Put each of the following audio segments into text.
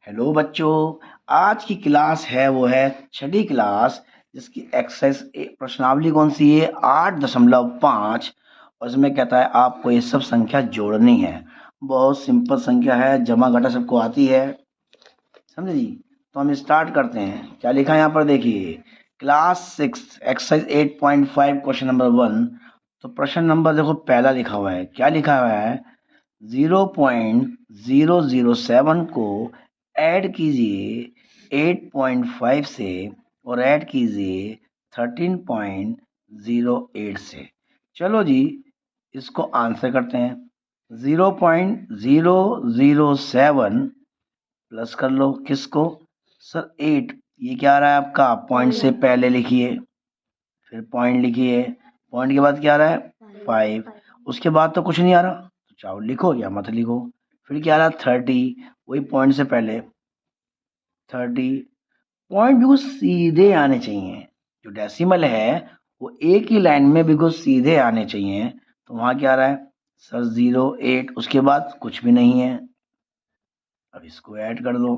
Hello बच्चों, आज की क्लास है वो है छठी क्लास, जिसकी एक्सरसाइज प्रश्नावली कौन सी है 8.5 और इसमें कहता है आपको ये सब संख्या जोड़नी है। बहुत सिंपल संख्या है, जमा घटा सबको आती है, समझे जी। तो हम स्टार्ट करते हैं। क्या लिखा है यहाँ पर देखिए, क्लास 6 एक्सरसाइज 8.5 क्वेश्चन नंबर 1। तो प्रश्न नंबर देखो पहला लिखा हुआ है, क्या लिखा हुआ है 0.007 को ऐड कीजिए 8.5 से और ऐड कीजिए 13.08 से। चलो जी, इसको आंसर करते हैं। 0.007 प्लस कर लो किसको सर 8, ये क्या आ रहा है आपका, पॉइंट से पहले लिखिए, फिर पॉइंट लिखिए, पॉइंट के बाद क्या आ रहा है 5, उसके बाद तो कुछ नहीं आ रहा, तो चाहो लिखो या मत लिखो। फिर क्या आ रहा 30, वही पॉइंट से पहले 30। पॉइंट बिल्कुल सीधे आने चाहिए, जो डेसिमल है वो एक ही लाइन में बिल्कुल सीधे आने चाहिए। तो वहाँ क्या आ रहा है सर 08, उसके बाद कुछ भी नहीं है। अब इसको ऐड कर दो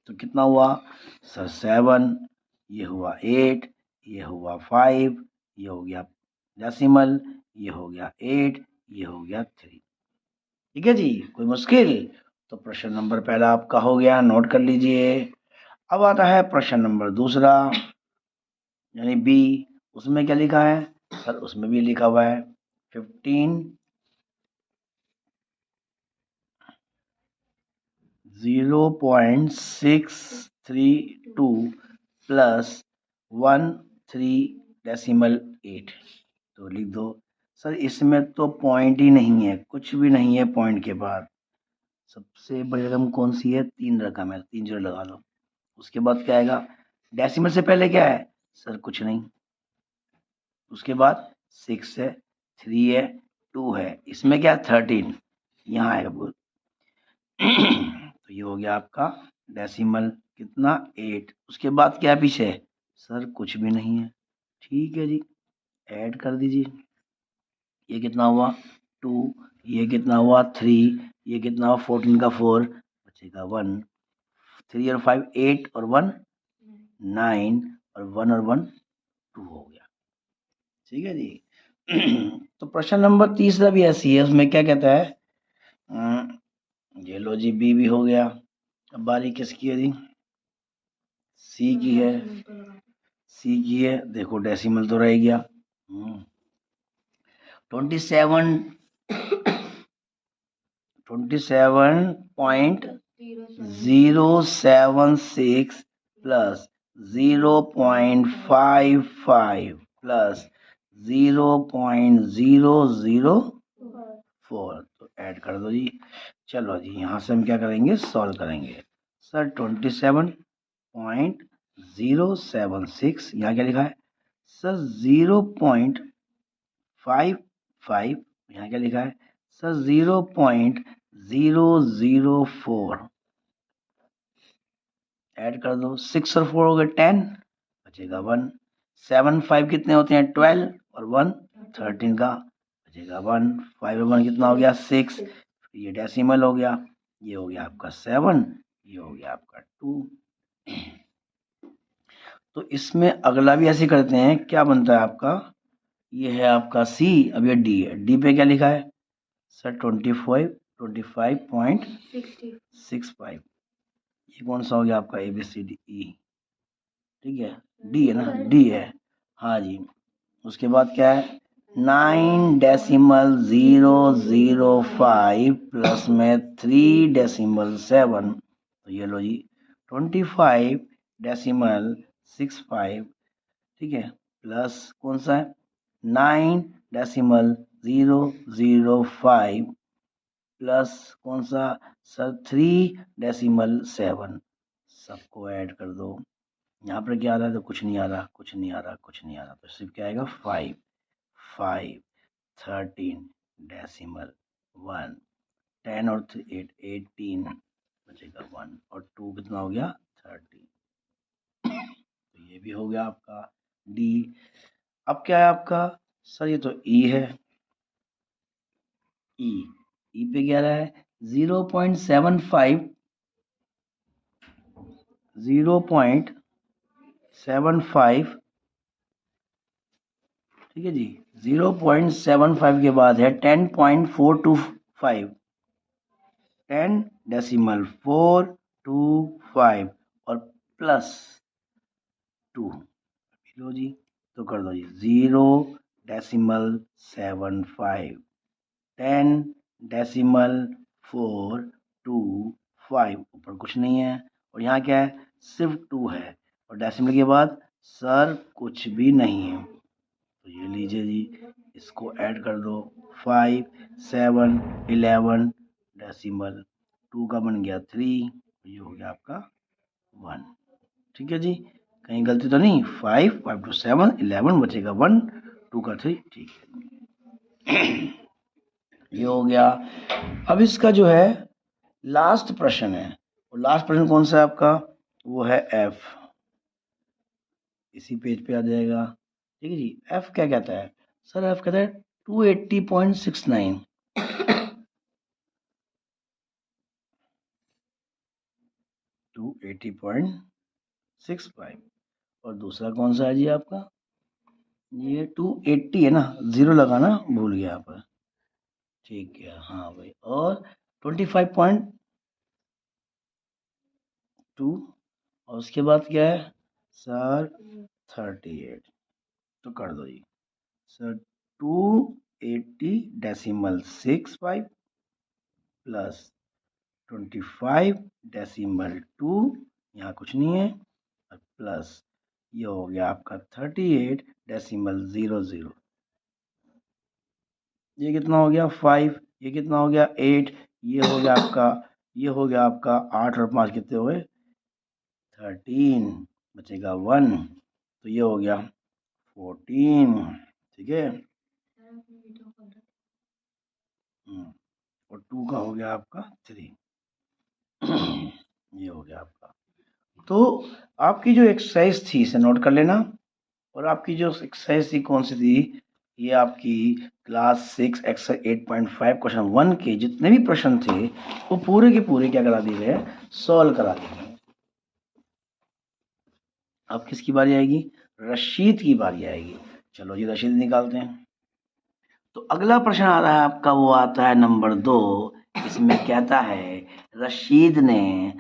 तो कितना हुआ सर 7, ये हुआ 8, ये हुआ 5, ये हो गया डेसिमल, ये हो गया 8, ये हो गया 3। ठीक है जी, कोई मुश्किल? तो प्रश्न नंबर पहला आपका हो गया, नोट कर लीजिए। अब आता है प्रश्न नंबर दूसरा, यानी बी। उसमें क्या लिखा है सर, उसमें भी लिखा हुआ है 15 0.632 प्लस 13.8। तो लिख दो सर, इसमें तो पॉइंट ही नहीं है, कुछ भी नहीं है पॉइंट के बाद। सबसे बड़ी रकम कौन सी है, 3 रकम है, 3 जीरो लगा लो। उसके बाद क्या आएगा, डेसिमल से पहले क्या है सर, कुछ नहीं। उसके बाद 6 है, 3 है, 2 है, इसमें क्या 13, यहाँ आएगा बोल। तो ये हो गया आपका डेसिमल कितना 8। उसके बाद क्या पीछे सर, कुछ भी नहीं है। ठीक है जी, ऐड कर दीजिए। ये कितना हुआ 2, ये कितना हुआ 3, ये कितना हुआ 14 का 4 बचेगा 1, 3 और 5 8 और 1 9 और 1 और 1 2 हो गया। ठीक है जी। तो प्रश्न नंबर तीसरा भी ऐसी है, उसमें क्या कहता है ये लो जी, बी भी हो गया। अब बारी किसकी है जी, सी की है। सी की है, देखो डेसिमल तो रह गया 27.076 प्लस 0.55 प्लस 0.004। तो ऐड कर दो जी। चलो जी, यहाँ से हम क्या करेंगे, सॉल्व करेंगे। सर 27.076, यहाँ क्या लिखा है सर 0.55, यहाँ क्या लिखा है सर 0.004। ऐड कर दो, 6 और 4 हो गए 10, बचेगा 1। 7 5 कितने होते हैं 12 और 1 13 का, बचेगा 1। 5 और 1 कितना हो गया 6, ये डेसिमल हो गया, ये हो गया आपका 7, ये हो गया आपका 2। तो इसमें अगला भी ऐसे करते हैं, क्या बनता है आपका, ये है आपका सी, अब ये डी है। डी पे क्या लिखा है सर 25.65, ये कौन सा हो गया आपका ABCDE। ठीक है, डी है ना, डी है, हाँ जी। उसके बाद क्या है 9.005 प्लस में 3.7। तो ये लो जी 25.65, ठीक है, प्लस कौन सा है 9.005 प्लस कौन सा सर 3.7। सबको ऐड कर दो। यहाँ पर क्या आ रहा है, तो कुछ नहीं आ रहा, कुछ नहीं आ रहा, कुछ नहीं आ रहा, तो सिर्फ क्या आएगा 5 5 13.1 10 और 8 18 बचेगा 1 और 2 कितना हो गया 30। तो ये भी हो गया आपका डी। अब क्या है आपका सर, ये तो ई है। ई पे क्या रहा है 0.75 0.75, ठीक है जी, 0.75 के बाद है 10.425, 10.425 और प्लस 2, लो जी, तो कर दो जी 0.75, 10.425, ऊपर कुछ नहीं है और यहाँ क्या है, सिर्फ 2 है और डेसिमल के बाद सर कुछ भी नहीं है, तो ये लीजिए जी, इसको ऐड कर दो, 5, 7, 11 डेसिमल, 2 का बन गया 3, ये हो गया आपका 1, ठीक है जी, कहीं गलती तो नहीं, 5, 5 to 7, 11 बचेगा 1, 2 का 3, ठीक है। ये हो गया। अब इसका जो है लास्ट प्रश्न है, और लास्ट प्रश्न कौन सा है आपका, वो है एफ, इसी पेज पे आ जाएगा, ठीक है जी। एफ क्या कहता है सर, एफ कहता है 280.69, 280.65, और दूसरा कौन सा है जी आपका, ये 280 है ना, 0 लगाना भूल गया आप, ठीक है, हाँ भाई, और 25.2, और उसके बाद क्या है सर 38, तो कर दो जी सर 280.65 प्लस 25.2, यहाँ कुछ नहीं है, और प्लस ये हो गया आपका 38.00, ये कितना हो गया 5, ये कितना हो गया 8, ये हो गया आपका, ये हो गया आपका 8 और 5 कितने हुए 13, बचेगा 1, तो ये हो गया 14, ठीक है, और 2 का हो गया आपका 3, ये हो गया आपका। तो आपकी जो एक्सरसाइज थी इसे नोट कर लेना, और आपकी जो एक्सरसाइज थी कौन सी थी, ये आपकी क्लास 6 एक्सरसाइज 8.5 क्वेश्चन 1 के जितने भी प्रश्न थे वो पूरे के पूरे क्या करा दिए गए, सॉल्व करा दिए गए। अब किसकी बारी आएगी, रशीद की बारी आएगी, चलो जी रशीद निकालते हैं। तो अगला प्रश्न आ रहा है आपका, वो आता है नंबर 2, इसमें कहता है रशीद ने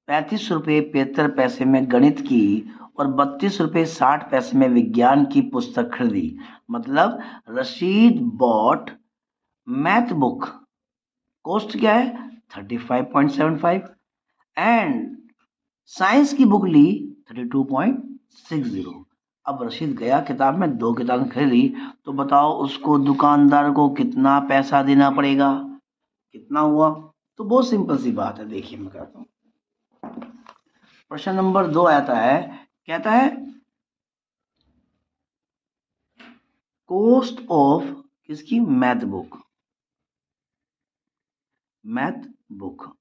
35 रुपये 75 पैसे में गणित की और 32 रुपये 60 पैसे में विज्ञान की पुस्तक खरीदी, मतलब Rashid bought math book, cost क्या है 35.75, एंड साइंस की बुक ली 32.60। अब रशीद गया किताब में 2 किताबें खरीदी, तो बताओ उसको दुकानदार को कितना पैसा देना पड़ेगा, कितना हुआ, तो बहुत सिंपल सी बात है, देखिए मैं कहता हूँ। प्रश्न नंबर 2 आता है, कहता है कॉस्ट ऑफ किसकी, मैथ बुक, मैथ बुक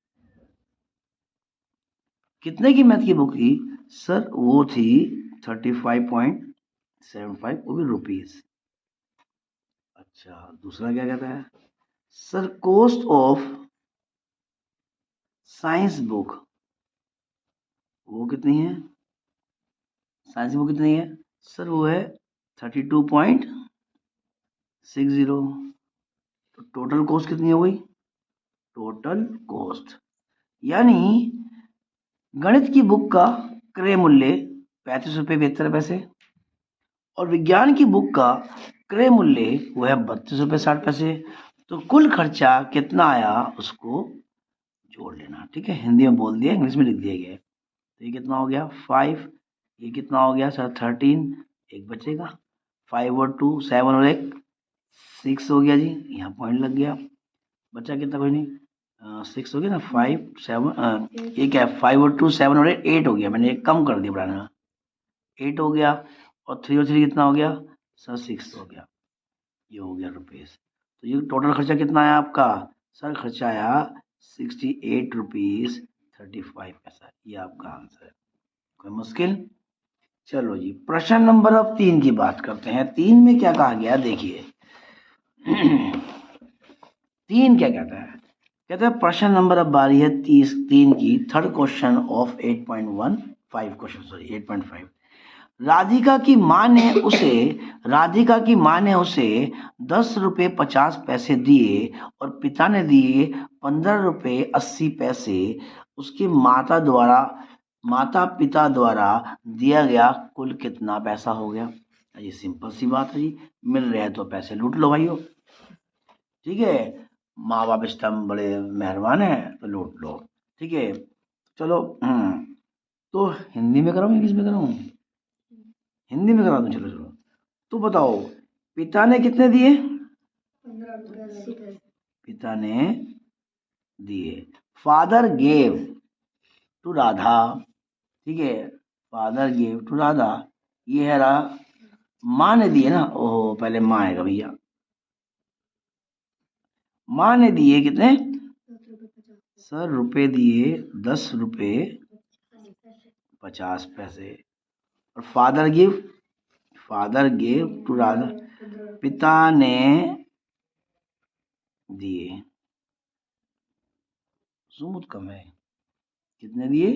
कितने की मैथ की बुक थी सर, वो थी 35.75, वो भी रुपीज। अच्छा, दूसरा क्या कहता है sir, cost of science book, वो कितनी है, साइंस बुक कितनी है सर, वो है 32.60, तो टोटल कॉस्ट कितनी हो गई, टोटल कॉस्ट, यानी गणित की बुक का क्रय मूल्य 35 रुपये 72 पैसे, और विज्ञान की बुक का क्रय मूल्य वो है 32 रुपये 60 पैसे, तो कुल खर्चा कितना आया उसको जोड़ लेना, ठीक है, हिंदी में बोल दिया, इंग्लिश में लिख दिया गया, तो ये कितना हो गया 5, ये कितना हो गया सर 13, एक बचेगा 5 और 2 7 और 1 6 हो गया जी, यहाँ पॉइंट लग गया, बचा कितना, कोई नहीं, 6 हो गया ना, 5 7, ये क्या है 5 और 2 7 और 8 हो गया, मैंने एक कम कर दिया बढ़ाना, 8 हो गया, और 3 और 3 कितना हो गया सर 6 हो गया, ये हो गया रुपीज़, तो ये टोटल खर्चा कितना आया आपका सर, खर्चा आया 68 रुपीज़ 35 पैसा, ये आपका आंसर है, कोई मुश्किल। चलो जी, प्रश्न नंबर अब 3 की बात करते हैं, 3 में क्या कहा गया देखिए। 3 क्या कहता है, कहते हैं प्रश्न नंबर, अब बारी है 3 की, third question of 8.15 question, sorry 8.5। Radhika की माँ ने उसे 10 रुपये 50 पैसे दिए और पिता ने दिए 15 रुपये 80 पैसे। उसके माता पिता द्वारा दिया गया कुल कितना पैसा हो गया? ये सिंपल सी बात है जी, मिल रहे हैं तो पैसे लूट लो भाइयों, ठीक है। माँ बाप इस टाइम बड़े मेहरबान हैं तो लूट लो, ठीक है। चलो तो हिंदी में कराऊँ इंग्लिश में कराऊँ? हिंदी में करा दूँ, चलो चलो। तो बताओ पिता ने कितने दिए? 15 पिता ने दिए, फादर गेव टू राधा, ठीक है, फादर गेव टू राधा, ये है माँ ने दिए ना, ओहो पहले माँ आएगा भैया। माँ ने दिए कितने? सर रुपए दिए 10 रुपये 50 पैसे। और फादर गिव टू राधा, पिता ने दिए, सुमुत कम है, कितने दिए?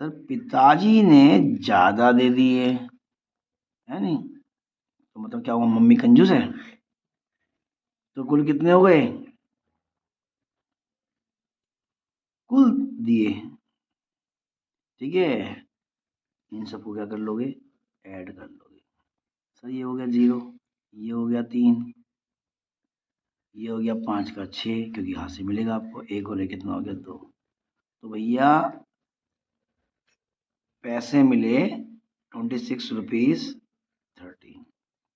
सर पिताजी ने ज्यादा दे दिए, है नहीं? तो मतलब क्या हुआ, मम्मी कंजूस है? तो कुल कितने हो गए? कुल दिए, ठीक है। इन सबको क्या कर लोगे? ऐड कर लोगे। सर ये हो गया 0, ये हो गया 3, ये हो गया 5 का 6, क्योंकि यहाँ से मिलेगा आपको, एक और एक कितना हो गया 2। तो भैया पैसे मिले 26 रुपीज 30,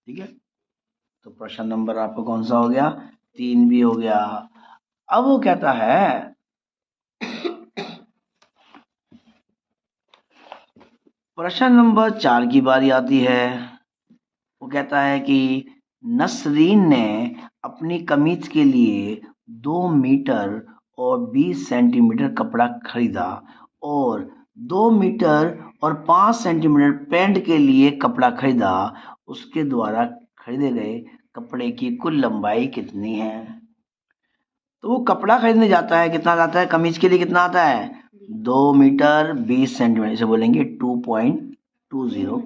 ठीक है। तो प्रश्न नंबर आपको कौन सा हो गया? 3 भी हो गया। अब वो कहता है प्रश्न नंबर 4 की बारी आती है। वो कहता है कि नसरीन ने अपनी कमीज के लिए 2 मीटर और 20 सेंटीमीटर कपड़ा खरीदा और 2 मीटर और 5 सेंटीमीटर पैंट के लिए कपड़ा खरीदा। उसके द्वारा खरीदे गए कपड़े की कुल लंबाई कितनी है? तो वो कपड़ा खरीदने जाता है, कितना जाता है? कमीज के लिए कितना आता है? 2 मीटर 20 सेंटीमीटर, इसे बोलेंगे 2.20,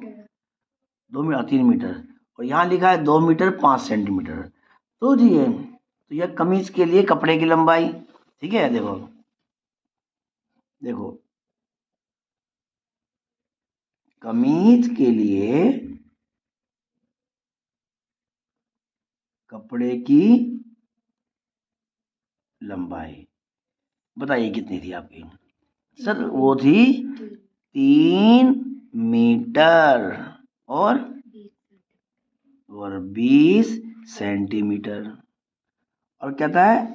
2 मीटर 3 मीटर, और यहाँ लिखा है 2 मीटर 5 सेंटीमीटर। तो जी तो यह कमीज के लिए कपड़े की लंबाई, ठीक है। देखो देखो कमीज के लिए कपड़े की लंबाई बताइए कितनी थी आपकी? सर वो थी 3 मीटर और 20 सेंटीमीटर। और कहता है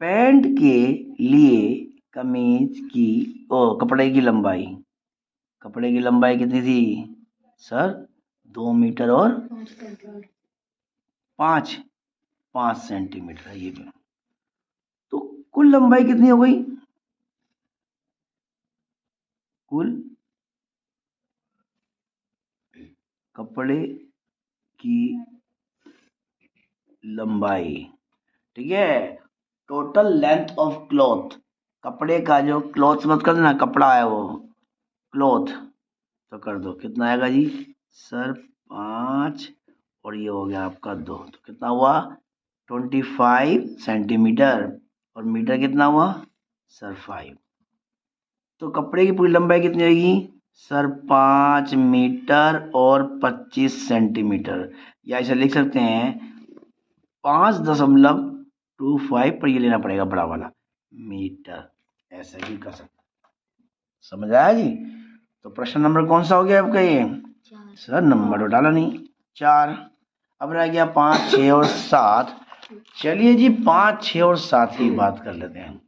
पैंट के लिए कमीज की कपड़े की लंबाई कितनी थी? सर 2 मीटर और 5 सेंटीमीटर है ये भी। तो कुल लंबाई कितनी हो गई? कुल कपड़े की लंबाई, ठीक है। टोटल लेंथ ऑफ क्लॉथ, कपड़े का जो क्लॉथ मत कर देना, कपड़ा है वो क्लॉथ, तो कर दो कितना आएगा जी? सर 5 और ये हो गया आपका 2, तो कितना हुआ? 25 सेंटीमीटर। और मीटर कितना हुआ? सर 5। तो कपड़े की पूरी लंबाई कितनी होगी? सर 5 मीटर और 25 सेंटीमीटर, या ऐसे लिख सकते हैं 5.25, पर ये लेना पड़ेगा बड़ा वाला मीटर, ऐसा ही कर सकते। समझ आया जी? तो प्रश्न नंबर कौन सा हो गया आपका ये? सर नंबर तो डाला नहीं, 4। अब रह गया 5, 6 और 7। चलिए जी 5, 6 और 7 की बात कर लेते हैं।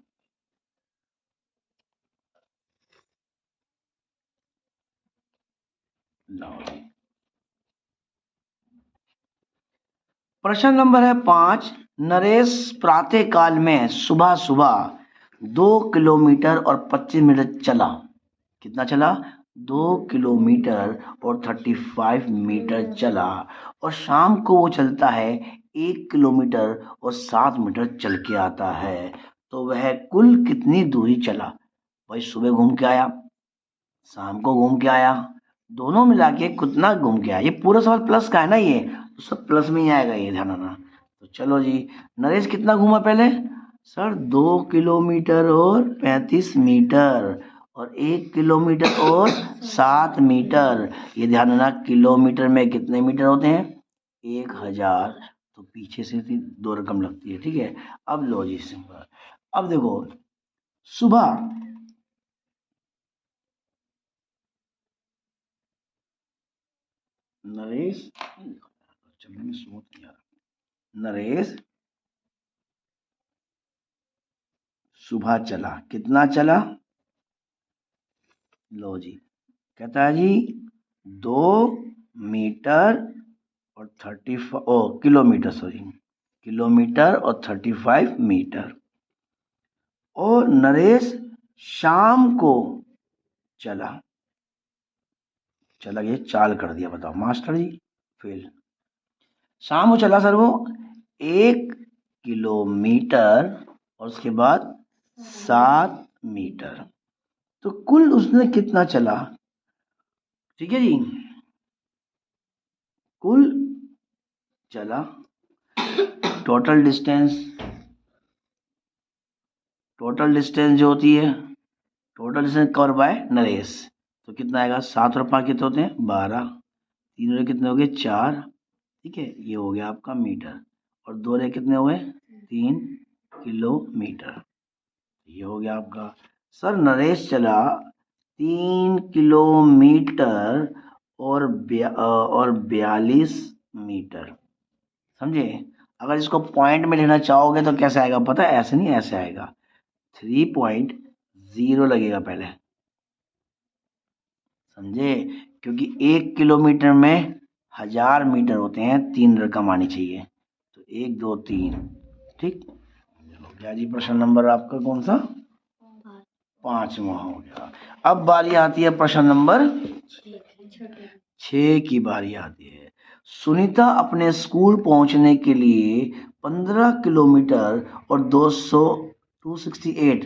प्रश्न नंबर है 5। नरेश प्रातः काल में सुबह सुबह 2 किलोमीटर और 25 मिनट चला। कितना चला? 2 किलोमीटर और 35 मीटर चला। और शाम को वो चलता है 1 किलोमीटर और 7 मीटर चल के आता है तो वह कुल कितनी दूरी चला? भाई सुबह घूम के आया, शाम को घूम के आया, दोनों मिला के कितना घूम के आया? ये पूरा सवाल प्लस का है ना, ये तो सब प्लस में ही आएगा, ये ध्यान रखना। तो चलो जी, नरेश कितना घूमा पहले? सर 2 किलोमीटर और 35 मीटर और 1 किलोमीटर और 7 मीटर। ये ध्यान रखना, किलोमीटर में कितने मीटर होते हैं? 1000। तो पीछे से 2 रकम लगती है, ठीक है। अब लो जी सिंपल। अब देखो, सुबह नरेश, चलने में सोच नहीं आ रहा। नरेश सुबह चला, कितना चला? लो जी, कहता है जी 2 मीटर और 35 किलोमीटर, सॉरी, किलोमीटर और 35 मीटर। और नरेश शाम को चला, चला ये चाल कर दिया, बताओ मास्टर जी, फेल। शाम को चला सर वो 1 किलोमीटर और उसके बाद 7 मीटर। तो कुल उसने कितना चला? ठीक है जी, कुल चला, टोटल डिस्टेंस, टोटल डिस्टेंस जो होती है, total distance cover bye Naresh, तो कितना आएगा? 7 और 5 कितने होते हैं? 12, 3 और कितने हो गए? 4, ठीक है, ये हो गया आपका मीटर। और 2 रे कितने हुए? 3 किलोमीटर, ये हो गया आपका। सर नरेश चला 3 किलोमीटर और 42 मीटर, समझे? अगर इसको पॉइंट में लेना चाहोगे तो कैसे आएगा पता है? ऐसे नहीं, ऐसे आएगा, 3.0 लगेगा पहले, समझे? क्योंकि 1 किलोमीटर में 1000 मीटर होते हैं, 3 रकम आनी चाहिए, तो 1 2 3, ठीक हो गया जी। प्रश्न नंबर आपका कौन सा? 5वां हो गया। अब बारी आती है प्रश्न नंबर 6 की बारी आती है। सुनीता अपने स्कूल पहुंचने के लिए 15 किलोमीटर और 268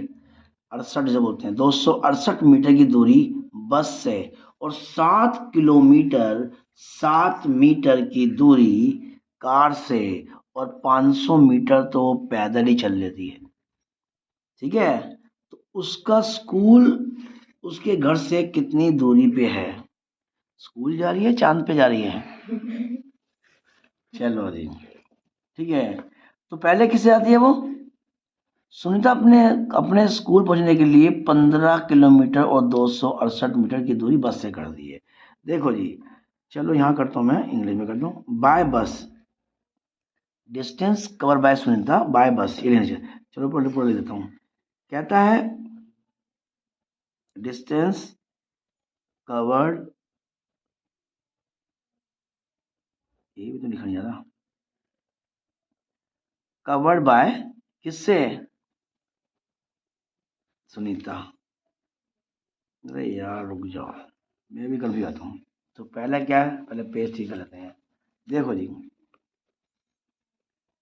68 जब बोलते हैं 268 मीटर की दूरी बस से और 7 किलोमीटर 7 मीटर की दूरी कार से और 500 मीटर तो वो पैदल ही चल लेती है, ठीक है। तो उसका स्कूल उसके घर से कितनी दूरी पे है? स्कूल जा रही है, चांद पे जा रही है? चलो जी, ठीक है। तो पहले किससे आती है वो? सुनीता अपने अपने स्कूल पहुंचने के लिए 15 किलोमीटर और 268 मीटर की दूरी बस से कर दी है। देखो जी, चलो यहाँ करता हूँ, मैं इंग्लिश में करता हूँ। By bus, distance cover by Sunita by bus, ये लेना चाहिए। चलो पढ़ लिख देता हूँ। कहता है डिस्टेंस कवर्ड, ये भी तो लिखा नहीं जा रहा, कवर्ड बाय किससे? सुनीता। अरे यार रुक जाओ, मैं भी कभी आता हूँ। तो पहला क्या है, पहले पेज ठीक कर लेते हैं। देखो जी,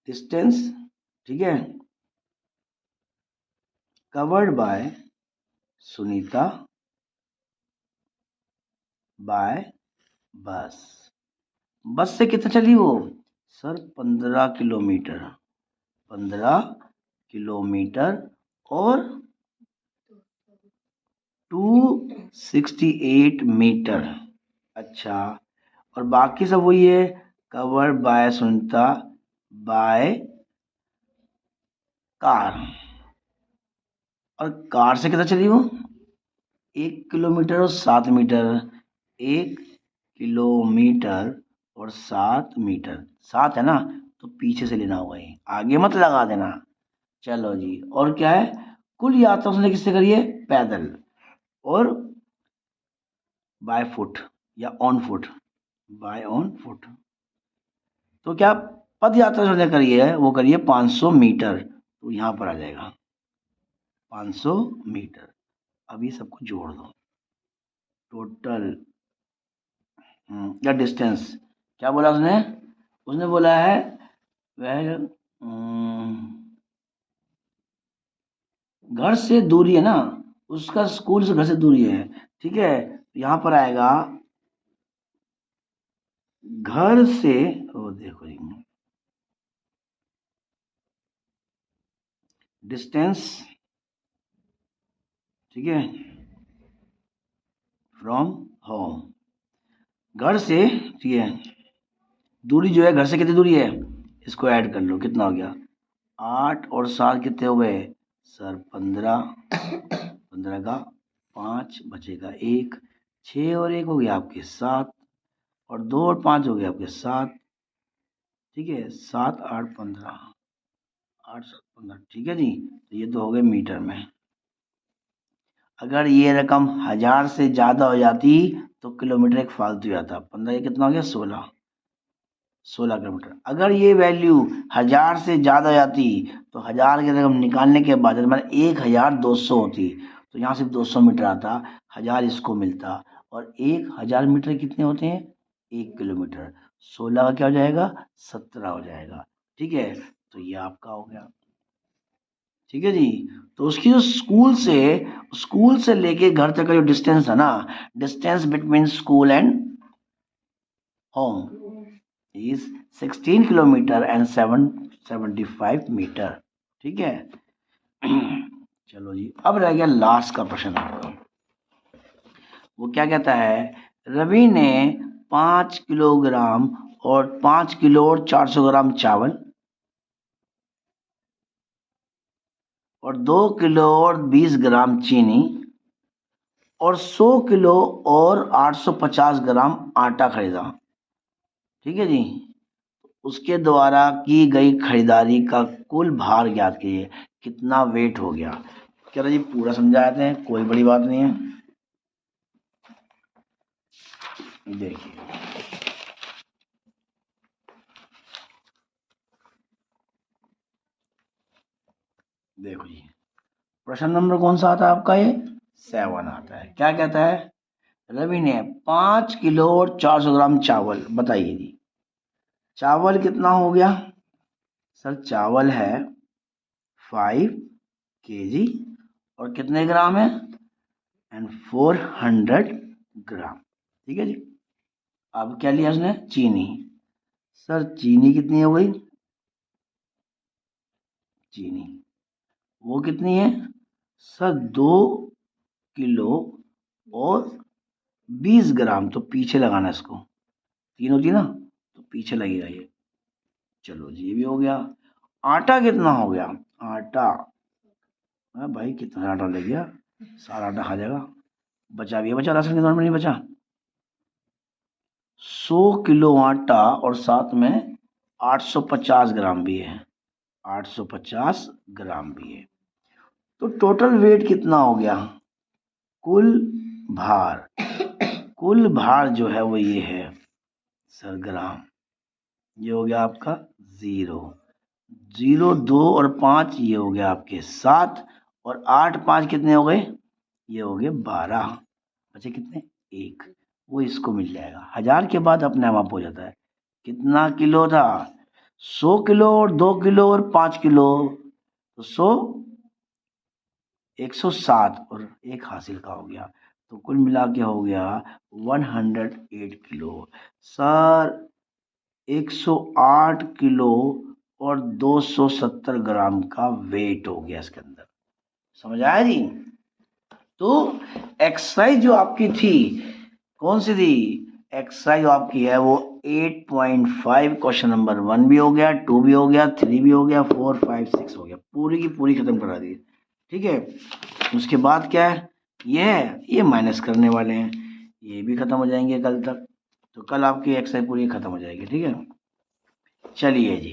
डिस्टेंस, ठीक है, कवर्ड बाय सुनीता बाय बस। बस से कितना चली वो? सर 15 किलोमीटर, 15 किलोमीटर और 268 मीटर। अच्छा, और बाकी सब वही है, cover by Sunita by car. और कार से कितना चली वो? 1 किलोमीटर और 7 मीटर, 1 किलोमीटर और 7 मीटर, 7 है ना, तो पीछे से लेना होगा, ये आगे मत लगा देना। चलो जी, और क्या है? कुल यात्रा उसने किससे करी है? पैदल और बाय फुट या on foot, by on foot. तो क्या पद यात्रा जो उसने करी है वो करी है 500 मीटर, तो यहाँ पर आ जाएगा 500 मीटर। अब ये सबको जोड़ दो, टोटल या डिस्टेंस, क्या बोला उसने? उसने बोला है वह घर से दूरी है ना, उसका स्कूल से घर से दूरी है, ठीक है। यहाँ पर आएगा घर से, ओ देखो जी, डिस्टेंस, ठीक है, फ्रॉम होम, घर से, ठीक है, दूरी जो है घर से कितनी दूरी है, इसको ऐड कर लो, कितना हो गया, 8 और 7 कितने हो गए सर, 15, 15 का 5 बचेगा 1, 6 और 1 हो गया आपके 7, और 2 और 5 हो गया आपके 7, ठीक है, 7 8 15, 8 7 15, ठीक है जी। तो ये तो हो गए मीटर में। अगर ये रकम 1000 से ज़्यादा हो जाती तो किलोमीटर एक फालतू जाता, 15 ये कितना हो गया, 16 किलोमीटर। अगर ये वैल्यू 1000 से ज़्यादा हो जाती तो 1000 की रकम निकालने के बाद मतलब 1200 होती, तो यहाँ सिर्फ 200 मीटर आता, 1000 इसको मिलता, और 1000 मीटर कितने होते हैं, 1 किलोमीटर, 16 का क्या हो जाएगा, 17 हो जाएगा, ठीक है। तो ये आपका हो गया, ठीक है जी। तो उसकी जो स्कूल से लेके घर तक का जो डिस्टेंस है ना, distance between school and home is 16 kilometre and 775 metre, ठीक है। चलो जी, अब रह गया लास्ट का प्रश्न आपका। वो क्या कहता है, रवि ने 5 किलोग्राम और 5 किलो और 400 ग्राम चावल और 2 किलो और 20 ग्राम चीनी और 100 किलो और 850 ग्राम आटा खरीदा, ठीक है जी। उसके द्वारा की गई खरीदारी का कुल भार ज्ञात कीजिए, कितना वेट हो गया। चलो जी पूरा समझाते हैं, कोई बड़ी बात नहीं है। देखिए देखो जी, प्रश्न नंबर कौन सा आता है आपका, ये 7 आता है। क्या कहता है, रवि ने 5 किलो और 400 ग्राम चावल, बताइए जी चावल कितना हो गया सर, चावल है 5 kg और कितने ग्राम है, एंड 400 ग्राम, ठीक है जी। अब क्या लिया उसने, चीनी, सर चीनी कितनी हो गई, चीनी वो कितनी है सर, 2 किलो और 20 ग्राम, तो पीछे लगाना इसको, 3 होती ना तो पीछे लगेगा ये। चलो जी ये भी हो गया। आटा कितना हो गया, आटा, हाँ भाई कितना आटा ले गया, सारा आटा खा जाएगा, बचा भी है, बचा राशन के दौरान में नहीं बचा, 100 किलो आटा और साथ में 850 ग्राम भी है, 850 ग्राम भी है, तो टोटल वेट कितना हो गया, कुल भार, कुल भार जो है वो ये है सर ग्राम, ये हो गया आपका 0 0 2 और 5, ये हो गया आपके 7, और 8 5 कितने हो गए, ये हो गए 12, बचे कितने 1, वो इसको मिल जाएगा। 1000 के बाद अपने आप हो जाता है, कितना किलो था, 100 किलो और 2 किलो और 5 किलो, तो 100 107 और एक हासिल का हो गया, तो कुल मिला के हो गया 108 किलो सर, 108 किलो और 270 ग्राम का वेट हो गया इसके अंदर, समझ आया जी। तो एक्सरसाइज जो आपकी थी कौन सी थी, एक्सरसाइज आपकी है वो 8.5, क्वेश्चन नंबर 1 भी हो गया, 2 भी हो गया, 3 भी हो गया, 4 5 6 हो गया, पूरी की पूरी खत्म करा दी, ठीक है। उसके बाद क्या है, ये माइनस करने वाले हैं, ये भी खत्म हो जाएंगे कल तक, तो कल आपकी एक्सरसाइज पूरी खत्म हो जाएगी, ठीक है। चलिए जी।